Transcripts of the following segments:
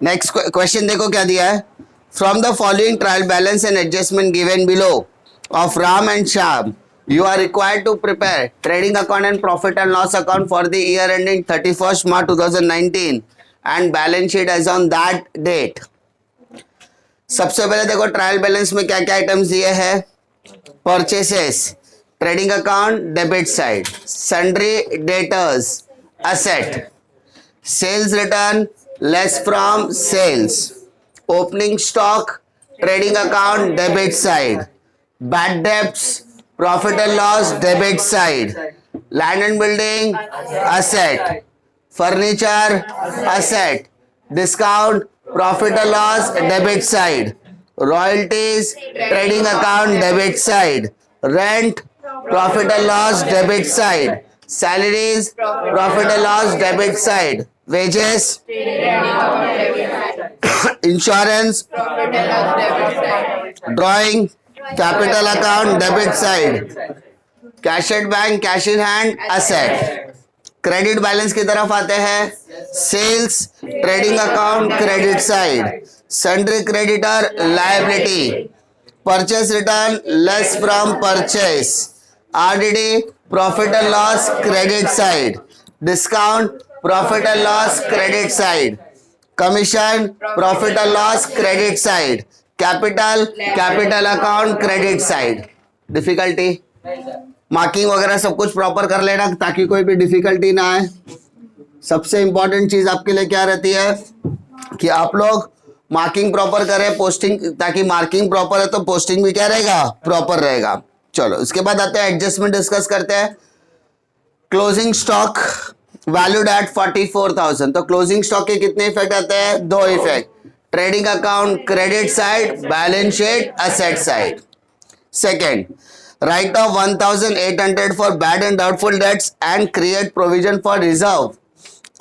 Next question देखो क्या दिया है. From the following trial balance and adjustment given below of Ram and Shyam you are required to prepare trading account and profit and loss account for the year ending 31st March 2019 and balance sheet as on that date. सबसे पहले देखो trial balance में क्या क्या items दिए हैं. Purchases, trading account debit side, sundry debtors asset, sales return less from sales, opening stock trading account debit side, bad debts profit and loss debit side, land and building asset, furniture asset, discount profit and loss debit side, royalties trading account debit side, rent profit and loss debit side, salaries profit and loss debit side, wages insurance drawing capital account debit side, cash at bank cash in hand asset. Credit balance की तरफ आते हैं. Sales trading account credit side, sundry creditor liability, purchase return less from purchase, RDD profit and loss credit side, discount profit and loss credit side, commission profit and loss credit side, capital account credit side. Difficulty marking वगैरह सब कुछ proper कर लेना ताकि कोई भी difficulty ना आए. सबसे इंपॉर्टेंट चीज आपके लिए क्या रहती है कि आप लोग मार्किंग प्रॉपर करें, पोस्टिंग, ताकि मार्किंग प्रॉपर है तो पोस्टिंग भी क्या रहेगा, प्रॉपर रहेगा. चलो उसके बाद आते हैं एडजस्टमेंट डिस्कस करते हैं. Closing stock valued at 44,000. तो क्लोजिंग स्टॉक के कितने इफेक्ट आते हैं, दो effect. Trading account credit side, balance sheet asset side. Second, right of 1,800 for bad and doubtful debts and create provision for reserve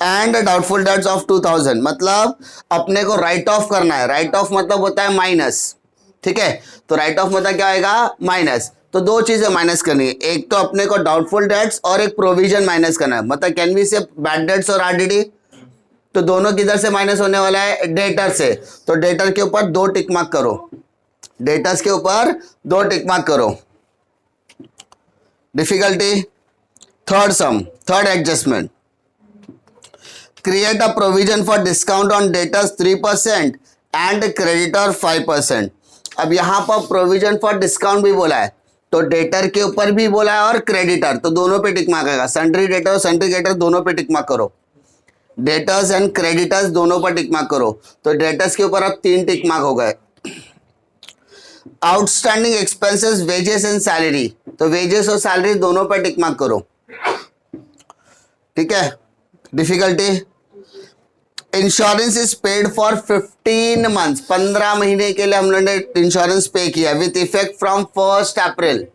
and doubtful debts of 2,000. मतलब अपने को right of करना है. राइट ऑफ मतलब होता है माइनस. ठीक है, तो राइट ऑफ मतलब क्या आएगा, माइनस. तो दो चीजें माइनस करनी है. एक तो अपने को डाउटफुल डेट्स और एक प्रोविजन माइनस करना है. मतलब कैन वी से बैड डेट्स और आरडीडी, तो दोनों किधर से माइनस होने वाला है, डेटर से. तो डेटर के ऊपर दो टिक मार्क करो, डेटर्स के ऊपर दो टिक मार्क करो. Difficulty third some, third adjustment. Create a provision for discount on debtors 3% and creditor 5%. अब यहां पर प्रोविजन फॉर डिस्काउंट भी बोला है, तो डेटर के ऊपर भी बोला है और क्रेडिटर, तो दोनों पे टिक मार्क आएगा. सन्ड्री डेटर और सन्ड्री क्रेडिटर दोनों पे टिक मार्क करो. डेटर्स एंड क्रेडिटर्स दोनों पर टिक मार्क करो. तो डेटर्स के ऊपर अब 3 टिक मार्क हो गए. Outstanding expenses wages and salary, तो वेजेस और सैलरी दोनों पर टिक मार्क करो. ठीक है. Difficulty insurance is paid for 15 months. 15 महीने के लिए हम लोगों ने इंश्योरेंस पे किया विथ इफेक्ट फ्रॉम 1 अप्रैल.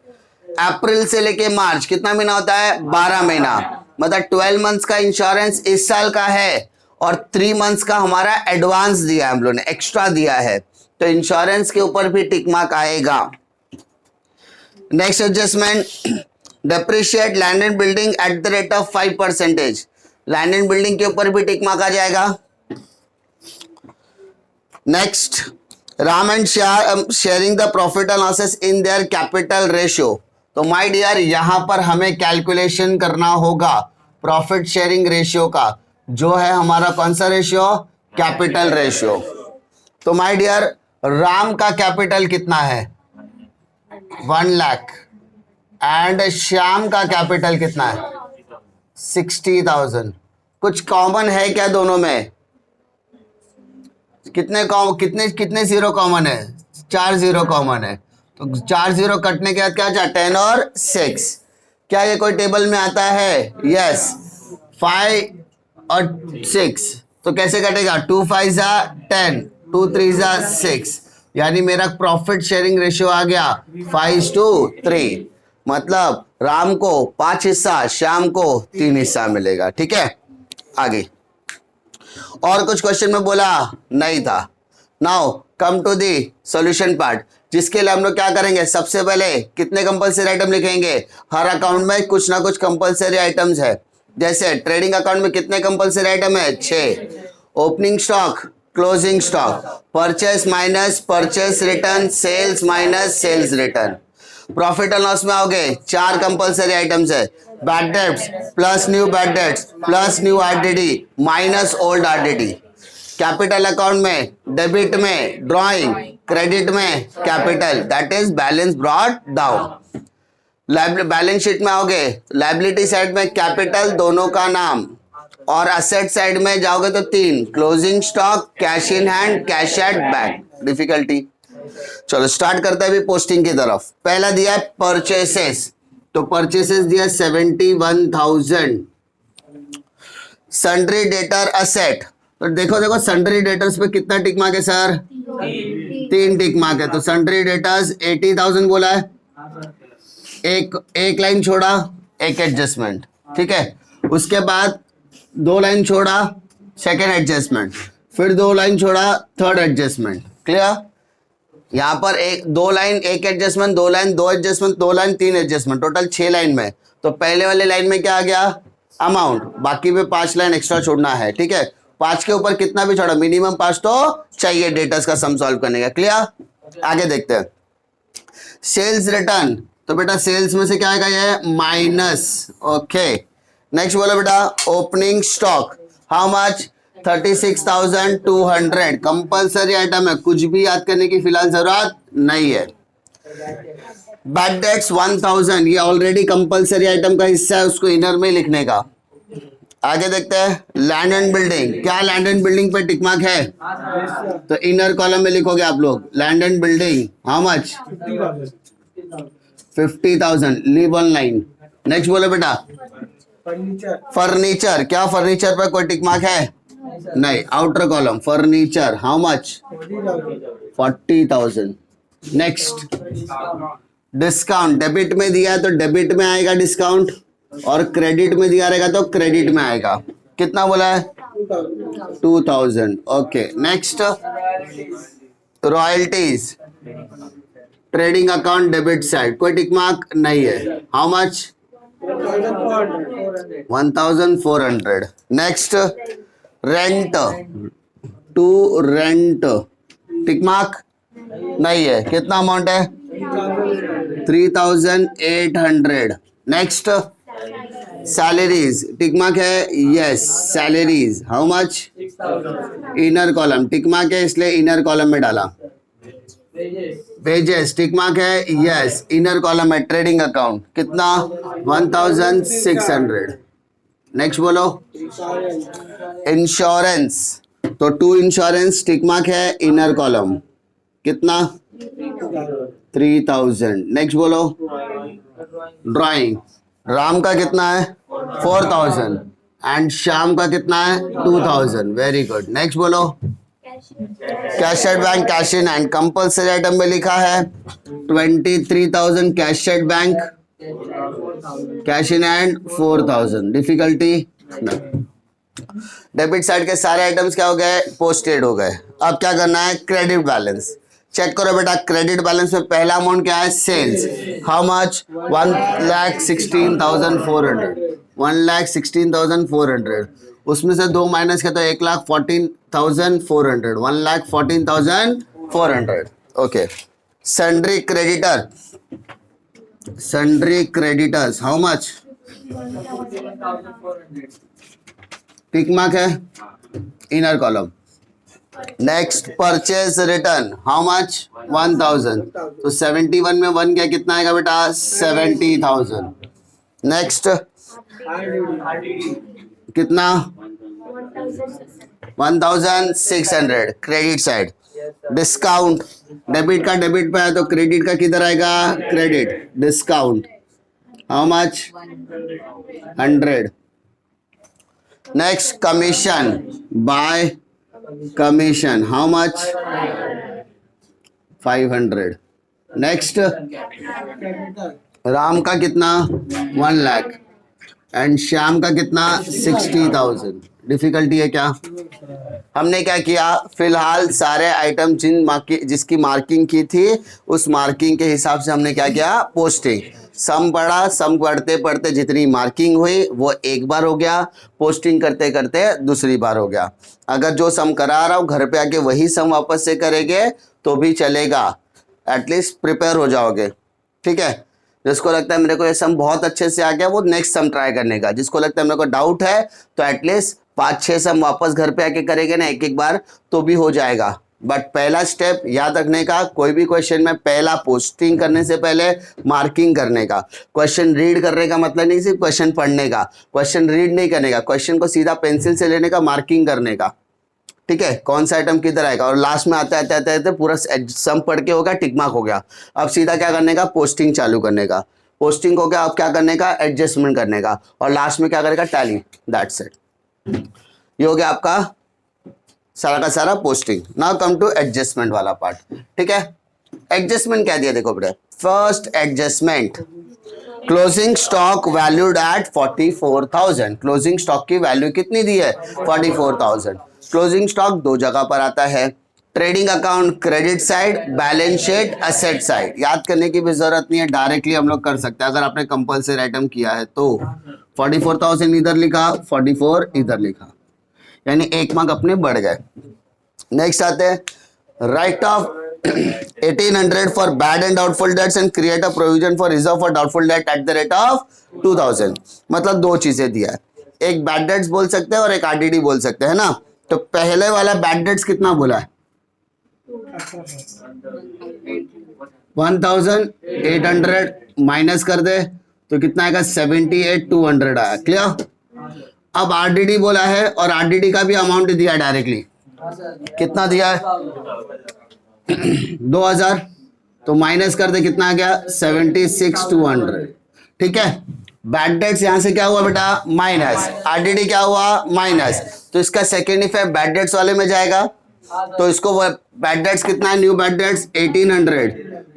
अप्रैल से लेके मार्च कितना महीना होता है, 12 महीना. मतलब 12 मंथ्स का इंश्योरेंस इस साल का है और 3 मंथ्स का हमारा एडवांस दिया है, हम लोगों ने एक्स्ट्रा दिया है, तो इंश्योरेंस के ऊपर भी टिक मार्क आएगा. Next adjustment, depreciate land and building at the rate of 5%. Land and building के ऊपर भी टिक मार्क आ जाएगा. Next, Ram and Shyam sharing the profit and losses in their capital ratio. तो माय डियर यहां पर हमें कैलकुलेशन करना होगा प्रॉफिट शेयरिंग रेशियो का, जो है हमारा कौन सा रेशियो, कैपिटल रेशियो. तो माय डियर राम का कैपिटल कितना है, 1 लाख एंड श्याम का कैपिटल कितना है, 60,000. कुछ कॉमन है क्या दोनों में, कितने जीरो कॉमन है, 4 जीरो कॉमन है. तो 4 जीरो कटने के बाद क्या बचा, 10 और 6. क्या ये कोई टेबल में आता है, यस. 5 और 6 तो कैसे कटेगा, 2 5 जा 10, 2 3 जा 6, यानी मेरा प्रॉफिट शेयरिंग रेशियो आ गया 5:3. मतलब राम को 5 हिस्सा, श्याम को 3 हिस्सा मिलेगा. ठीक है, आगे और कुछ क्वेश्चन में बोला नहीं था. Now come to the solution part, जिसके लिए हम लोग क्या करेंगे, सबसे पहले कितने कंपलसरी आइटम लिखेंगे. हर अकाउंट में कुछ ना कुछ कंपलसरी आइटम्स है. जैसे ट्रेडिंग अकाउंट में कितने कंपलसरी आइटम है, 6. Opening stock closing stock, purchase minus purchase return, sales minus sales return. Profit and loss में आओगे, 4 कंपलसरी आइटम्स है, bad debts plus new bad debts plus new RDD minus old RDD. Capital account में debit में drawing, credit में capital, that is balance brought down. Balance sheet में आओगे, liability side में capital दोनों का नाम, और असेट साइड में जाओगे तो 3, closing stock, cash in hand, cash at bank. Difficulty, चलो स्टार्ट करते हैं अभी पोस्टिंग की तरफ। पहला दिया है परचेसेस, तो परचेसेस दिया 71,000। सन्ड्री डेटर असेट, तो देखो सन्ड्री डेटर्स पे कितना टिक मार्क है सर? 3 टिक मार्क है। तो सन्ड्री डेटर्स 80,000 बोला है, एक लाइन छोड़ा, एक एडजस्टमेंट, ठीक है। उसके बाद 2 लाइन छोड़ा, सेकेंड एडजस्टमेंट, फिर 2 लाइन छोड़ा, थर्ड एडजस्टमेंट। क्लियर? यहाँ पर 2 लाइन, एक adjustment, 2 line, 2 adjustment, 2 line, 3 adjustment, total 6 line में। तो पहले वाले लाइन में क्या आ गया? अमाउंट, बाकी में 5 लाइन एक्स्ट्रा छोड़ना है, ठीक है। 5 के ऊपर कितना भी छोड़ा, मिनिमम 5 तो चाहिए डेटर्स का सम सॉल्व करने का। क्लियर? आगे देखते हैं। सेल्स रिटर्न, तो बेटा सेल्स में से क्या आएगा? ये माइनस। ओके, नेक्स्ट बोलो बेटा opening stock, how much? 36,200। Compulsory item है, कुछ भी याद करने की फिलहाल जरूरत नहीं है। बैड डेट्स 1,000, ये ऑलरेडी कंपलसरी आइटम का हिस्सा है, उसको इनर में लिखने का। आगे देखते हैं लैंड एंड बिल्डिंग, क्या लैंड एंड बिल्डिंग पे टिक मार्क है? तो इनर कॉलम में लिखोगे आप लोग land and building, how much? 50,000, leave one line. Next बोलो बेटा फर्नीचर, क्या फर्नीचर पर कोई टिक मार्क है? नहीं, outer column furniture, how much? 40,000। Next discount, debit में दिया है तो डेबिट में आएगा डिस्काउंट, और क्रेडिट में दिया रहेगा तो क्रेडिट में आएगा। कितना बोला है? 2,000। Okay, next royalties, trading account debit side, कोई टिक मार्क नहीं है, how much? 1,400। Next rent, to rent, tick mark नहीं है, कितना अमाउंट है? 3,800। नेक्स्ट सैलरीज, टिक मार्क है? Yes, salaries, how much? Inner column, tick mark है इसलिए इनर कॉलम में डाला। वेजेस, टिक मार्क है? यस, इनर कॉलम है। ट्रेडिंग अकाउंट कितना? 1,600। नेक्स्ट बोलो इंश्योरेंस, तो 2 इंश्योरेंस, टिक मार्क है, इनर कॉलम, कितना? 3,000। नेक्स्ट बोलो ड्राइंग, राम का कितना है? 4,000 एंड श्याम का कितना है? 2,000। Very good. नेक्स्ट बोलो cash at bank, cash in hand, compulsory item में लिखा है 23,000 cash at bank, cash in hand 4,000। Difficulty नहीं। डेबिट साइड के सारे आइटम्स क्या हो गए? पोस्टेड हो गए। अब क्या करना है? क्रेडिट बैलेंस चेक करो बेटा। क्रेडिट बैलेंस में पहला अमाउंट क्या है? Sales, how much? 1,16,400। 1,16,400, उसमें से 2 माइनस किया तो 1,14,400। 1,14,400। Okay, sundry creditor, sundry creditors, how much? Tick mark है, inner column. Next purchase return, how much? 1,000। तो 71 में 1 क्या कितना आएगा बेटा? 70,000। नेक्स्ट कितना? 1,600 क्रेडिट साइड। डिस्काउंट, डेबिट का डेबिट पे है तो क्रेडिट का किधर आएगा? Credit. Discount, how much? 100। Next commission, bye commission, how much? 500। Next Ram का कितना? 1 लाख एंड श्याम का कितना? 60,000। डिफिकल्टी है क्या? हमने क्या किया, फिलहाल सारे आइटम जिसकी मार्किंग की थी उस मार्किंग के हिसाब से हमने क्या किया? पोस्टिंग। सम पढ़ा, सम पढ़ते पढ़ते जितनी मार्किंग हुई वो एक बार हो गया, पोस्टिंग करते करते दूसरी बार हो गया। अगर जो सम करा रहा हूँ घर पे आके वही सम वापस से करेंगे तो भी चलेगा, एटलीस्ट प्रिपेयर हो जाओगे। ठीक है, जिसको लगता है मेरे को ये सम बहुत अच्छे से आ गया वो नेक्स्ट सम ट्राई करने का, जिसको लगता है मेरे को डाउट है तो एटलीस्ट 5-6 सम वापस घर पे आके करेंगे ना एक एक बार तो भी हो जाएगा। बट पहला स्टेप याद रखने का, कोई भी क्वेश्चन में पहला पोस्टिंग करने से पहले मार्किंग करने का। क्वेश्चन रीड करने का मतलब नहीं सिर्फ क्वेश्चन पढ़ने का, क्वेश्चन रीड नहीं करने का, क्वेश्चन को सीधा पेंसिल से लेने का, मार्किंग करने का। ठीक है, कौन सा आइटम किधर आएगा, और लास्ट में आते आते आते आते पूरा सम पढ़ के होगा, टिक मार्क हो गया। अब सीधा क्या करने का, पोस्टिंग चालू करने का। पोस्टिंग हो गया, अब क्या करने का, एडजस्टमेंट करने का, और लास्ट में क्या करेगा, टैली। दैट्स इट, ये हो गया आपका सारा का सारा posting. Now come to adjustment वाला पार्ट। ठीक है, एडजस्टमेंट क्या दिया देखो बेटा, first adjustment, closing stock valued at 44,000। Closing stock की वैल्यू कितनी दी है, 44,000। क्लोजिंग स्टॉक दो जगह पर आता है, trading account credit side, balance sheet asset side. याद करने की भी जरूरत नहीं है, डायरेक्टली हम लोग कर सकते हैं अगर आपने कंपल्सरी आइटम किया है तो। 44,000 इधर लिखा, 44 इधर लिखा, यानी एक मार्क अपने बढ़ गए। नेक्स्ट आते हैं, right of 1800 for bad and doubtful debts and create a provision for reserve for doubtful debt eight the rate of 2000। मतलब दो चीजें दिया है, एक बैड डेट्स बोल सकते हैं और एक आरडीडी बोल सकते हैं ना। तो पहले वाला बैड डेट्स कितना बोला है, 1800 माइनस कर दे तो कितना आएगा, 78,200 आया। क्लियर। अब आरडीडी बोला है और आरडीडी का भी अमाउंट दिया डायरेक्टली, कितना दिया है 2000, तो माइनस कर दे कितना आ गया, 76,200। ठीक है, बैड डेट्स यहां से क्या हुआ बेटा, माइनस, आरडीडी क्या हुआ, माइनस, तो इसका सेकेंड इफेक्ट बैड डेट्स वाले में जाएगा। तो इसको बैड डेट्स कितना है, न्यू बैड डेट्स 1800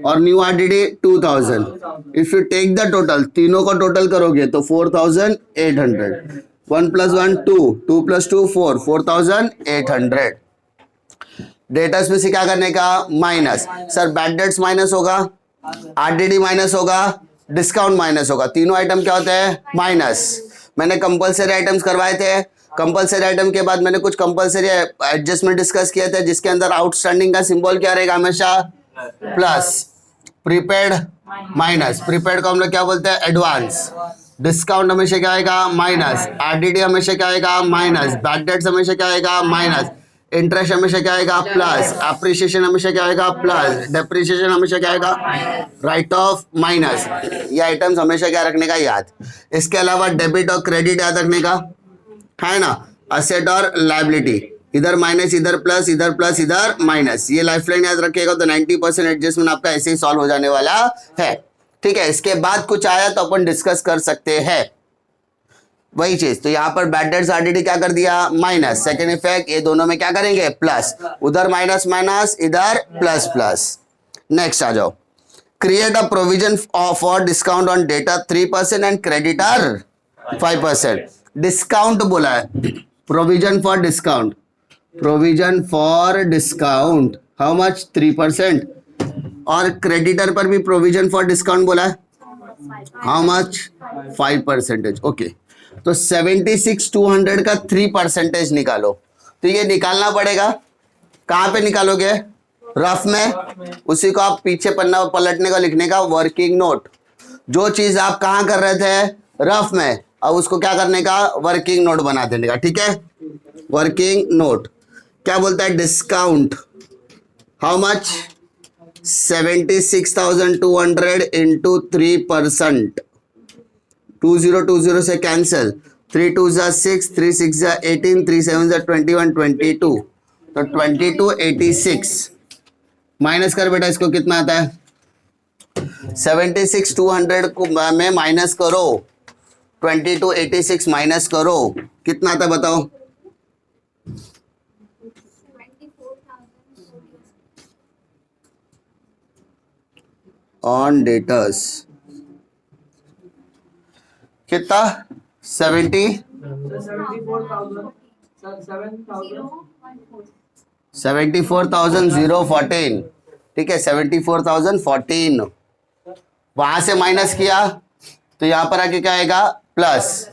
और new RDD 2000। If you take the total, तीनों का टोटल करोगे तो 4,800। 1 + 1 2, 2 + 2 4, 4,800। डेटर्स में से क्या करने का, minus. Sir bad debts minus होगा, आरडीडी माइनस होगा, डिस्काउंट माइनस होगा, तीनों आइटम क्या होते हैं, माइनस। मैंने कंपलसरी आइटम्स करवाए थे, कंपलसरी आइटम के बाद मैंने कुछ कंपलसरी एडजस्टमेंट डिस्कस किए थे, जिसके अंदर आउटस्टैंडिंग का सिंबल क्या रहेगा, हमेशा प्लस, प्रीपेड माइनस, प्रीपेड को हम लोग क्या बोलते हैं, एडवांस। डिस्काउंट हमेशा क्या आएगा, माइनस, आरडीडी हमेशा क्या आएगा, माइनस, बैड डेट्स हमेशा क्या आएगा, माइनस, इंटरेस्ट हमेशा क्या आएगा, प्लस, अप्रिसिएशन हमेशा क्या आएगा, प्लस, डेप्रिसिएशन हमेशा क्या आएगा, राइट ऑफ, माइनस। ये आइटम्स हमेशा क्या रखने का, याद। इसके अलावा डेबिट और क्रेडिट याद रखने का है ना, असेट और लायबिलिटी, इधर माइनस, इधर प्लस, इधर प्लस, इधर माइनस। ये लाइफलाइन याद रखिएगा तो 90% एडजस्टमेंट आपका ऐसे ही सॉल्व हो जाने वाला है। ठीक है, इसके बाद कुछ आया तो अपन डिस्कस कर सकते हैं वही चीज। तो यहाँ पर बैड डेट्स आरडीडी क्या कर दिया, माइनस, सेकेंड इफेक्ट ये दोनों में क्या करेंगे, प्लस, उधर माइनस माइनस, इधर प्लस प्लस। नेक्स्ट आ जाओ, create a provision for discount on data 3% and creditor 5%। Discount बोला है, provision for discount, provision for discount how much, 3%, और क्रेडिटर पर भी प्रोविजन फॉर डिस्काउंट बोला है, हाउ मच, 5%। ओके, तो 76,200 का 3% निकालो। तो ये निकालना पड़ेगा, कहां पे निकालोगे, रफ में, उसी को आप पीछे पन्ना पलटने का, लिखने का वर्किंग नोट। जो चीज आप कहां कर रहे थे, रफ में, अब उसको क्या करने का, वर्किंग नोट बना देने का। ठीक है, वर्किंग नोट क्या बोलता है, डिस्काउंट हाउ मच, 76,200 इंटू 3%। 2020 से कैंसिल, 3 2 6, 3 6 18, 3 7 21, 22, तो 2286 माइनस कर बेटा, इसको कितना आता है, 76,200 को में माइनस करो, 2286 माइनस करो, कितना आता है बताओ, ऑन डेटर्स कितना, 74,014। ठीक है, 74,014 वहां से माइनस किया तो यहां पर आके क्या आएगा प्लस।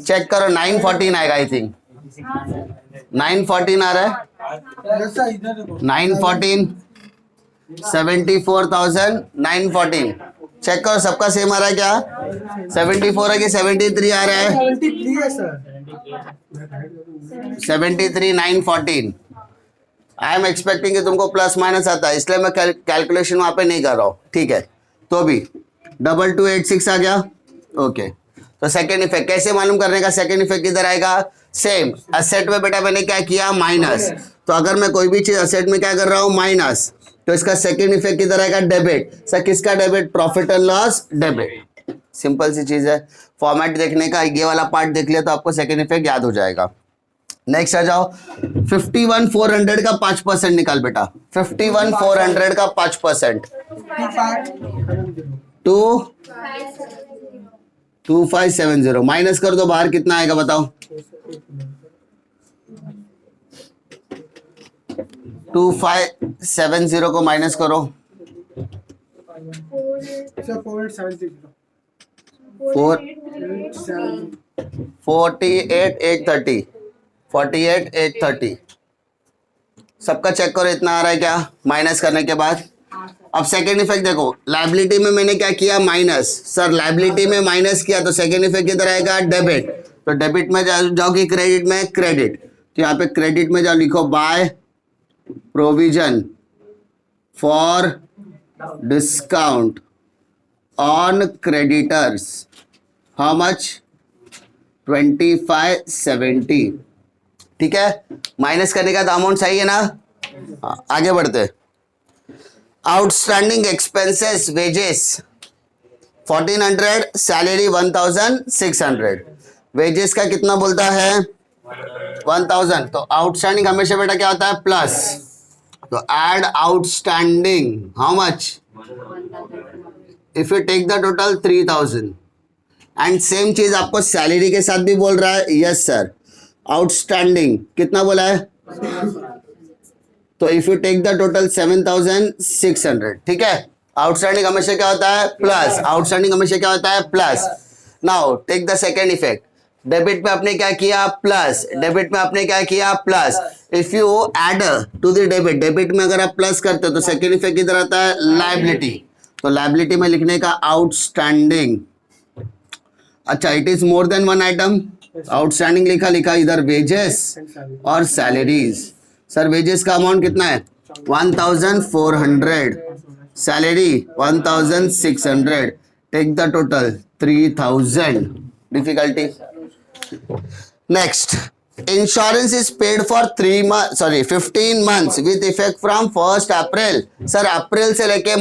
चेक करो 914 आएगा आई थिंक 914 आ रहा है 914 74,914 चेक करो सबका सेम आ रहा है क्या 74 है कि 73 आ रहा है 73 है सर 73,914 आई एम एक्सपेक्टिंग कि तुमको प्लस माइनस आता है इसलिए मैं कैलकुलेशन वहां पे नहीं कर रहा हूं ठीक है तो भी 2286 आ गया ओके तो सेकेंड इफेक्ट कैसे मालूम करने का सेकेंड इफेक्ट किधर आएगा सेम असेट में बेटा मैंने क्या किया माइनस तो अगर मैं कोई भी चीज असेट में क्या कर रहा हूं माइनस तो इसका सेकेंड इफेक्ट किधर आएगा डेबिट सर किसका debit profit and loss debit simple सी चीज है फॉर्मेट देखने का ये वाला पार्ट देख लिया तो आपको सेकेंड इफेक्ट याद हो जाएगा नेक्स्ट आ जाओ 51,400 का 5% निकाल बेटा 51,400 का 5% 2570 माइनस कर दो बाहर कितना आएगा बताओ 2570 को माइनस करो 48,830 सबका चेक करो इतना आ रहा है क्या माइनस करने के बाद अब सेकेंड इफेक्ट देखो लायबिलिटी में मैंने क्या किया माइनस सर लायबिलिटी में माइनस किया तो सेकेंड इफेक्ट किधर आएगा डेबिट तो डेबिट में जाओगे क्रेडिट में क्रेडिट तो यहाँ पे क्रेडिट में जाओ लिखो by provision for discount on creditors how much 2570 ठीक है माइनस करने का तो अमाउंट सही है ना आगे बढ़ते outstanding expenses wages 1400 salary 1600 wages का कितना बोलता है 1000 तो आउटस्टैंडिंग हमेशा बेटा क्या होता है प्लस तो add outstanding how much if you take the total 3000 and same चीज आपको सैलरी के साथ भी बोल रहा है यस सर आउटस्टैंडिंग कितना बोला है तो if you take the total 7600 ठीक है आउटस्टैंडिंग हमेशा क्या होता है प्लस आउटस्टैंडिंग हमेशा क्या होता है plus now take the second effect debit में आपने क्या किया प्लस डेबिट में आपने क्या किया plus if you add to the debit debit में अगर आप प्लस करते हो तो सेकेंड इफेक्ट किधर आता है लायबिलिटी तो लायबिलिटी में लिखने का आउटस्टैंडिंग अच्छा it is more than one item outstanding लिखा इधर वेजेस और सैलरीज सर वेजेस का अमाउंट कितना है 1400 salary 1600 take the total 3000 difficulty next insurance is paid for 15 months with effect from 1 April sir अप्रैल से लेके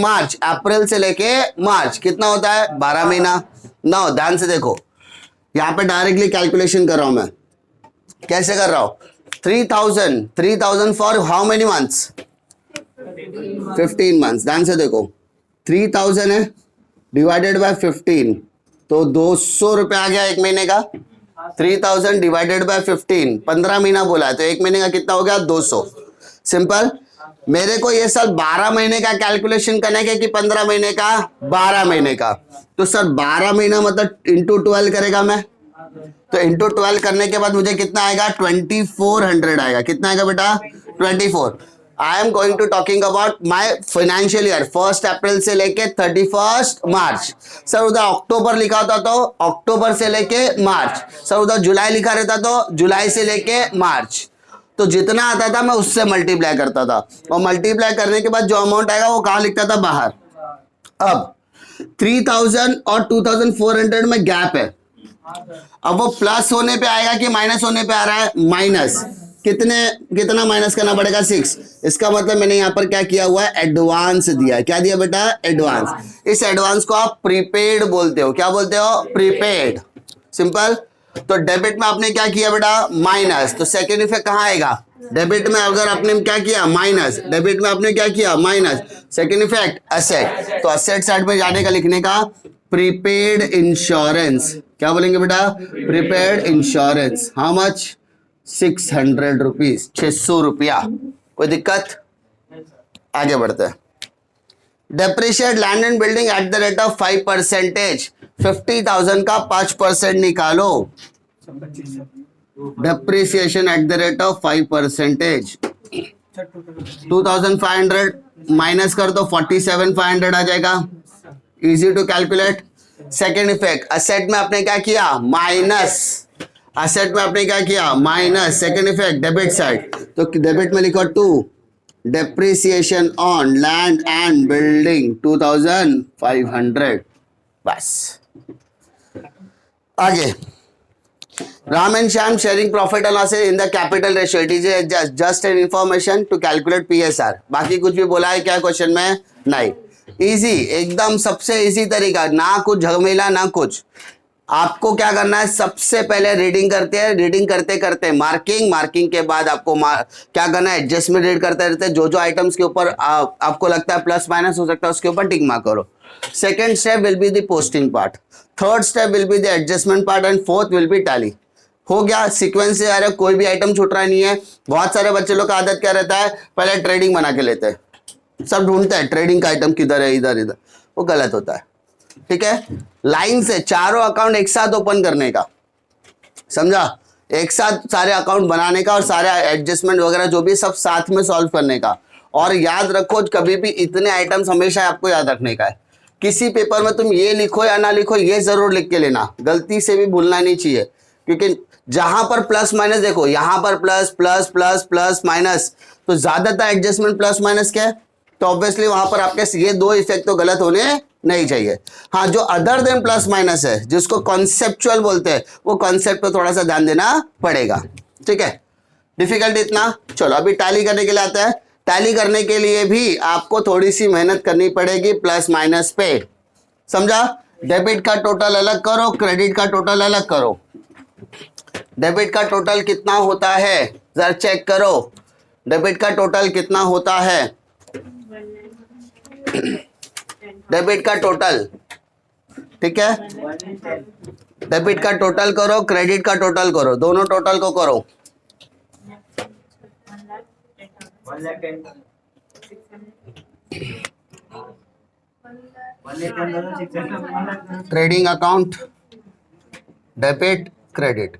मार्च कितना होता है 12 महीना ना ध्यान से देखो यहां पे डायरेक्टली कैलकुलेशन कर रहा हूं मैं कैसे कर रहा हूं 3000 for how many months 15 months ध्यान से देखो 3000 है डिवाइडेड बाय 15 तो 200 रुपए आ गया एक महीने का 3000 डिवाइडेड बाय 15 महीना बोला है तो एक महीने का कितना हो गया 200 सिंपल मेरे को ये सर 12 महीने का कैलकुलेशन करना है कि 15 महीने का 12 महीने का तो सर 12 महीना मतलब इंटू 12 करेगा मैं तो इंटू 12 करने के बाद मुझे कितना आएगा 2400 आएगा कितना आएगा बेटा 24 I am going to talking about my financial year 1 अप्रैल से लेके 31 मार्च सर उधर अक्टूबर लिखा होता तो अक्टूबर से लेके मार्च सर उधर जुलाई लिखा रहता तो जुलाई से लेके मार्च तो जितना आता था मैं उससे मल्टीप्लाई करता था और मल्टीप्लाई करने के बाद जो अमाउंट आएगा वो कहाँ लिखता था बाहर अब 3000 और 2400 में गैप है अब वो प्लस होने पे आएगा कि माइनस होने पे आ रहा है माइनस कितना माइनस करना पड़ेगा 6 इसका मतलब मैंने यहाँ पर क्या किया हुआ है एडवांस दिया है क्या दिया बेटा एडवांस इस एडवांस को आप प्रीपेड बोलते हो क्या बोलते हो प्रीपेड सिंपल तो डेबिट में आपने क्या किया बेटा माइनस तो सेकेंड इफेक्ट कहाँ आएगा डेबिट में अगर आपने क्या किया माइनस डेबिट में आपने क्या किया माइनस सेकेंड इफेक्ट असेट तो असेट साइड में जाने का लिखने का प्रीपेड इंश्योरेंस क्या बोलेंगे बेटा prepaid insurance how much 600 rupees 600 रुपया कोई दिक्कत आगे बढ़ते हैं depreciate land and building at the rate of 5%. 50,000 का 5% निकालो. Depreciation at the rate of 5%. 2,500 minus कर दो, 47,500 आ जाएगा. Easy to calculate. Second effect, asset में आपने क्या किया? माइनस. असेट में आपने क्या किया? Minus. Second effect debit side, तो डेबिट में लिखो 2. Depreciation on land and building 2,500. बस. आगे, Ram and Shyam sharing profit and losses in the capital ratio. It is just an information to calculate PSR. बाकी कुछ भी बोला है क्या क्वेश्चन में? नहीं. इजी, एकदम सबसे इजी तरीका, ना कुछ झमेला ना कुछ. आपको क्या करना है? सबसे पहले रीडिंग करते हैं, रीडिंग करते करते मार्किंग के बाद आपको क्या करना है? एडजस्टमेंट रीड करते रहते, जो आइटम्स के ऊपर आपको लगता है प्लस माइनस हो सकता है उसके ऊपर टिक मार्क करो. Second step will be the posting part, third step will be the adjustment part and fourth will be tally. हो गया. सीक्वेंस से आ रहा है, कोई भी आइटम छूट रहा नहीं है. बहुत सारे बच्चे लोग का आदत क्या रहता है? पहले ट्रेडिंग बना के लेते हैं, सब ढूंढते हैं ट्रेडिंग का आइटम किधर है, इधर इधर. वो गलत होता है. ठीक है. लाइन से चारों अकाउंट एक साथ ओपन करने का, समझा? एक साथ सारे अकाउंट बनाने का और सारे एडजस्टमेंट वगैरह जो भी सब साथ में सॉल्व करने का. और याद रखो, कभी भी इतने आइटम्स हमेशा आपको याद रखने का है. किसी पेपर में तुम ये लिखो या ना लिखो, ये जरूर लिख के लेना, गलती से भी भूलना नहीं चाहिए. क्योंकि जहां पर प्लस माइनस देखो, यहां पर plus plus plus plus minus, तो ज्यादातर एडजस्टमेंट प्लस माइनस क्या है, तो ऑब्वियसली वहां पर आपके ये दो इफेक्ट तो गलत होने नहीं चाहिए. हाँ, जो अदर देन प्लस माइनस है, जिसको कॉन्सेप्चुअल बोलते हैं, वो कॉन्सेप्ट पे थोड़ा सा ध्यान देना पड़ेगा. ठीक है. डिफिकल्ट इतना. चलो अभी टैली करने के लिए आता है. टैली करने के लिए भी आपको थोड़ी सी मेहनत करनी पड़ेगी प्लस माइनस पे, समझा? डेबिट का टोटल अलग करो, क्रेडिट का टोटल अलग करो. डेबिट का टोटल कितना होता है जरा चेक करो. डेबिट का टोटल कितना होता है? डेबिट का टोटल, ठीक है. डेबिट का टोटल करो, क्रेडिट का टोटल करो, दोनों टोटल को करो. Trading account, debit, credit.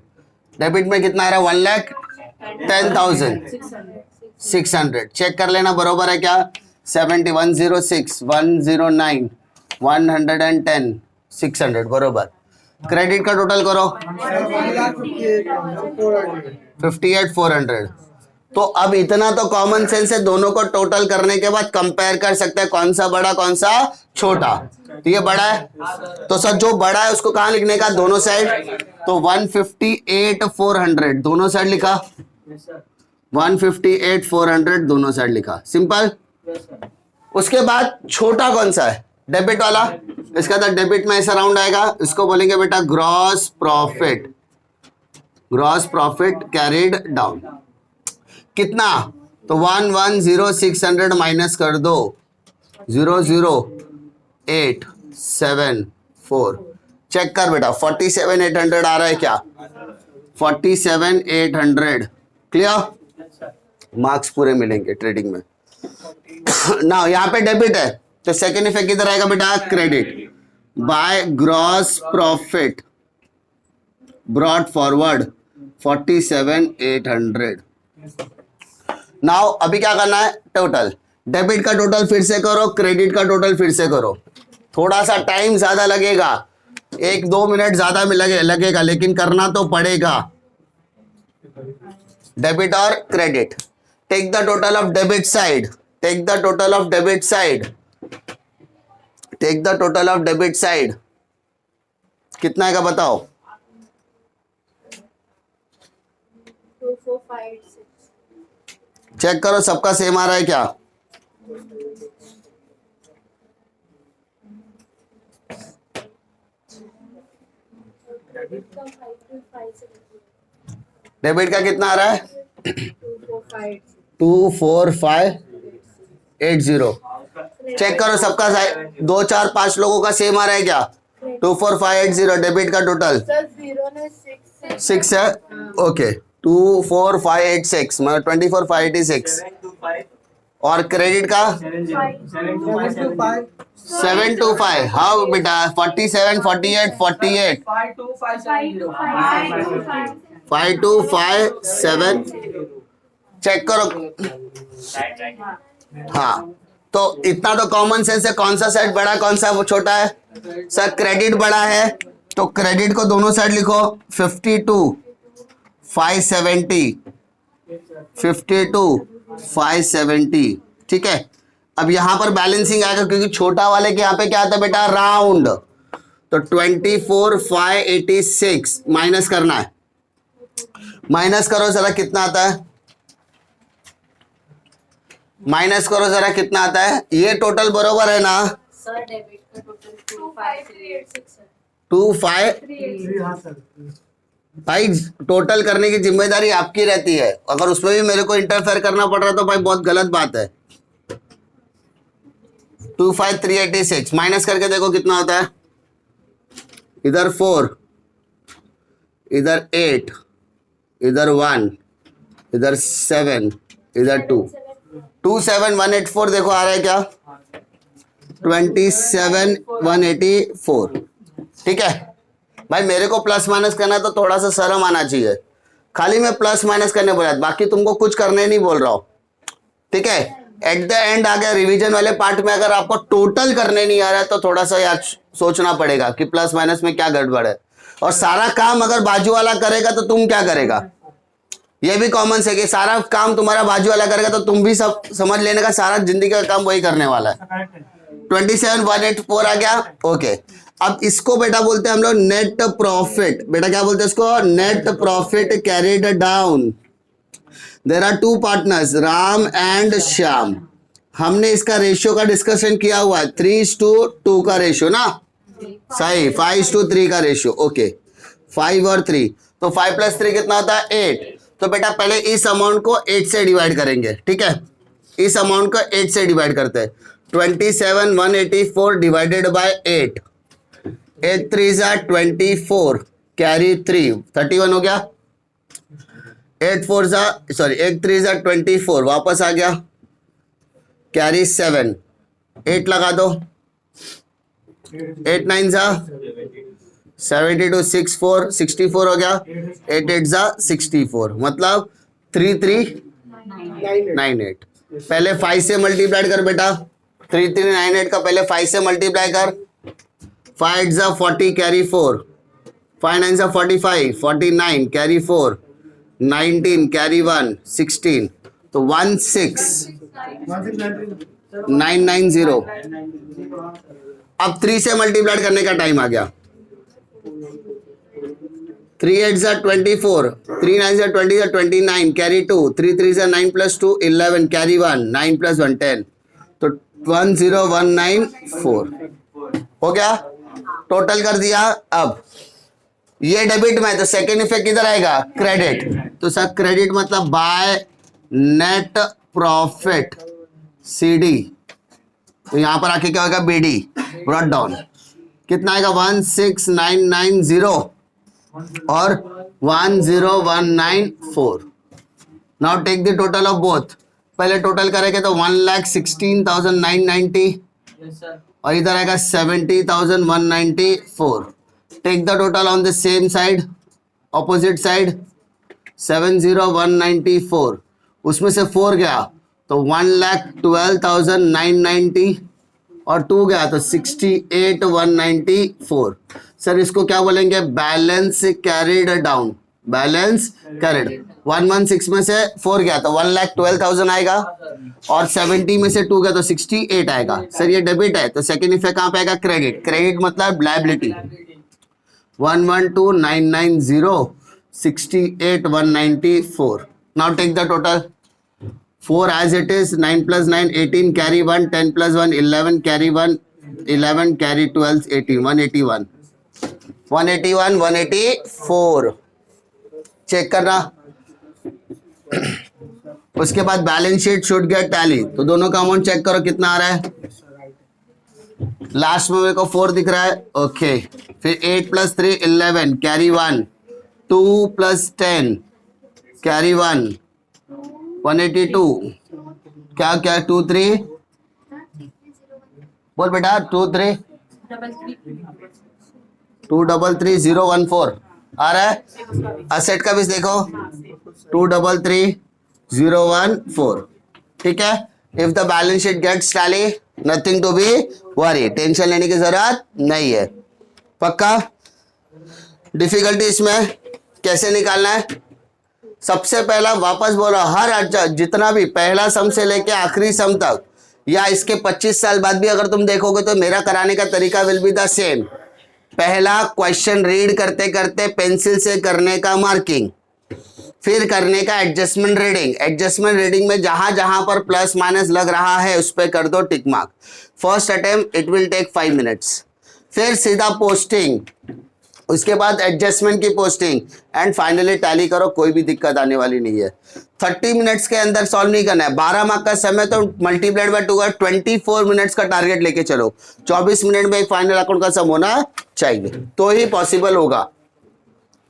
Debit में कितना आ रहा है? 1,10,600. चेक कर लेना बरोबर है क्या? 70, 106, 109, 110, 600 बरोबर. क्रेडिट का टोटल करो, 58,400. तो अब इतना तो कॉमन सेंस है, दोनों को टोटल करने के बाद कंपेयर कर सकते हैं कौन सा बड़ा कौन सा छोटा. तो ये बड़ा है, तो सर जो बड़ा है उसको कहाँ लिखने का? दोनों साइड. तो 158,400 दोनों साइड लिखा, 158,400 दोनों साइड लिखा. सिंपल. उसके बाद छोटा कौन सा है? डेबिट वाला. इसका तो डेबिट में ऐसा राउंड आएगा, इसको बोलेंगे बेटा gross profit. Gross profit carried down. कितना? तो 110,600 माइनस कर दो, 00874. चेक कर बेटा, 47,800 आ रहा है क्या? 47,800. क्लियर? मार्क्स पूरे मिलेंगे ट्रेडिंग में. ना यहाँ पे डेबिट है, तो सेकेंड इफेक्ट किधर आएगा बेटा? Credit. By gross profit brought forward 47,800. Now अभी क्या करना है? टोटल. डेबिट का टोटल फिर से करो, क्रेडिट का टोटल फिर से करो. थोड़ा सा टाइम ज्यादा लगेगा, 1-2 मिनट ज्यादा में लगेगा, लेकिन करना तो पड़ेगा. डेबिट और credit. Take the total of debit side. Take the total of debit side. Take the total of debit side. कितना आएगा बताओ? 2456. चेक करो सबका सेम आ रहा है क्या? डेबिट का कितना आ रहा है? 24580. चेक करो सबका 2, 4, 5 लोगों का सेम आ रहा है क्या? 24580 डेबिट का टोटल 6 है. ओके, 24586 मतलब 24,586. और क्रेडिट का 725। हाउ बेटा 47 48 48 5257 चेक करो। हाँ तो इतना तो कॉमन सेंस है, कौन सा साइड बड़ा कौन सा वो छोटा है? सर क्रेडिट बड़ा है तो क्रेडिट को दोनों साइड लिखो 52 570 52 570। ठीक है, अब यहां पर बैलेंसिंग आएगा क्योंकि छोटा वाले के यहाँ पे क्या आता है बेटा राउंड, तो 24 586 माइनस करना है। माइनस करो जरा कितना आता है, माइनस करो जरा कितना आता है। ये टोटल बरोबर है ना? सर डेबिट का टोटल 25386 है। 25 भाई टोटल करने की जिम्मेदारी आपकी रहती है, अगर उसमें भी मेरे को इंटरफेयर करना पड़ रहा है तो भाई बहुत गलत बात है। 25386 माइनस करके देखो कितना होता है। इधर 4, इधर 8, इधर 1, इधर 7, इधर 2, 27184 देखो आ रहा है क्या? 27184। ठीक है भाई, मेरे को प्लस माइनस करना तो थोड़ा सा शर्म आना चाहिए, खाली मैं प्लस माइनस करने बोला, बाकी तुमको कुछ करने नहीं बोल रहा हूं। ठीक है, एट द एंड आ गया रिवीजन वाले पार्ट में, अगर आपको टोटल करने नहीं आ रहा है तो थोड़ा सा यार सोचना पड़ेगा कि प्लस माइनस में क्या गड़बड़ है। और सारा काम अगर बाजू वाला करेगा तो तुम क्या करेगा, ये भी कॉमन है कि सारा काम तुम्हारा बाजू वाला करेगा तो तुम भी सब समझ लेने का, सारा जिंदगी का काम वही करने वाला है। 27184 आ गया। ओके, अब इसको बेटा बोलते हैं हम लोग नेट प्रॉफिट। बेटा क्या बोलते हैं इसको? Net profit carried down. There are two partners Ram and Shyam. हमने इसका रेशियो का डिस्कशन किया हुआ है, 3:2 का रेशियो ना, सही, 5:3 का रेशियो। ओके, 5 और 3, तो 5 + 3 कितना होता है? 8। तो बेटा पहले इस अमाउंट को 8 से डिवाइड करेंगे। ठीक है, इस अमाउंट को 8 से डिवाइड करते हैं। 27184 डिवाइडेड बाय 8, 8 3 24 कैरी 3, 31 हो गया। 8 3 24 वापस आ गया, कैरी 7, 8 लगा दो, 8 9 72 6 4 64 हो गया, 8 8 64, मतलब 3398। पहले 5 से मल्टीप्लाई कर बेटा, 3398 का पहले 5 से मल्टीप्लाई कर। 5 8 40 कैरी 4, 5 9 45 49 कैरी 4, 19 कैरी 1 16, तो 16990। अब 3 से मल्टीप्लाई करने का टाइम आ गया। 3 8 24, 3 9 20 29 कैरी 2, 3 3 9 + 2 11 कैरी 1, 9 + 1 10, तो 10194 हो गया। टोटल कर दिया। अब ये डेबिट में है तो सेकेंड इफेक्ट किधर आएगा? क्रेडिट। तो सर क्रेडिट मतलब बाय नेट प्रॉफिट CD, तो यहां पर आके क्या होगा? BD brought down. कितना आएगा? 16990 और 10194। Now take the total of both. पहले टोटल करेंगे तो 1,16,990 और इधर आएगा 70,194। Take the total on the same side, opposite side, 70,194, उसमें से 4 गया तो 1,12,990 और 2 गया तो 68,194। सर इसको क्या बोलेंगे? Balance carried down. Balance carried 116 में से 4 गया तो 1,12,000 आएगा और 70 में से 2 गया तो 68 आएगा। सर ये डेबिट है तो सेकेंड इफेक्ट कहाँ पे आएगा? क्रेडिट। क्रेडिट मतलब liability. 112,990, 68,194। Now take the total. 4 as it is, 9 + 9 18 carry 1, 10 + 1 11 carry 1, 11 carry 12 18, 181, 181 184। Check करना। उसके बाद balance sheet should get tally, तो दोनों का अमाउंट चेक करो कितना आ रहा है। लास्ट में मेरे को 4 दिख रहा है। ओके, फिर 8 + 3 11 कैरी 1, 2 + 10 कैरी 1, 182, क्या क्या 2 3 बोल बेटा 2 3 2333014 आ रहा है। असेट का भी देखो 2333014, ठीक है। If the balance sheet gets tally nothing to be worry, tension लेने की जरूरत नहीं है। पक्का? डिफिकल्टी इसमें कैसे निकालना है? सबसे पहला वापस बोलो, हर जितना भी पहला सम से लेके आखिरी सम तक या इसके 25 साल बाद भी अगर तुम देखोगे तो मेरा कराने का तरीका विल बी द सेम। पहला क्वेश्चन रीड करते करते पेंसिल से करने का मार्किंग, फिर करने का एडजस्टमेंट रीडिंग। एडजस्टमेंट रीडिंग में जहां जहां पर प्लस माइनस लग रहा है उस पर कर दो tick mark. First attempt it will take 5 minutes. फिर सीधा पोस्टिंग, उसके बाद एडजस्टमेंट की पोस्टिंग एंड फाइनली टैली करो, कोई भी दिक्कत आने वाली नहीं है। 30 मिनट्स के अंदर सॉल्व नहीं करना है। 12 मार्क का समय तो मल्टीप्लाइड बाय 2 का 24 मिनट्स का टारगेट लेके चलो। 24 मिनट में एक फाइनल अकाउंट का सम होना चाहिए तो ही पॉसिबल होगा,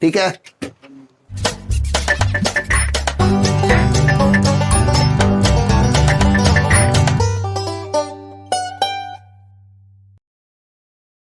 ठीक है।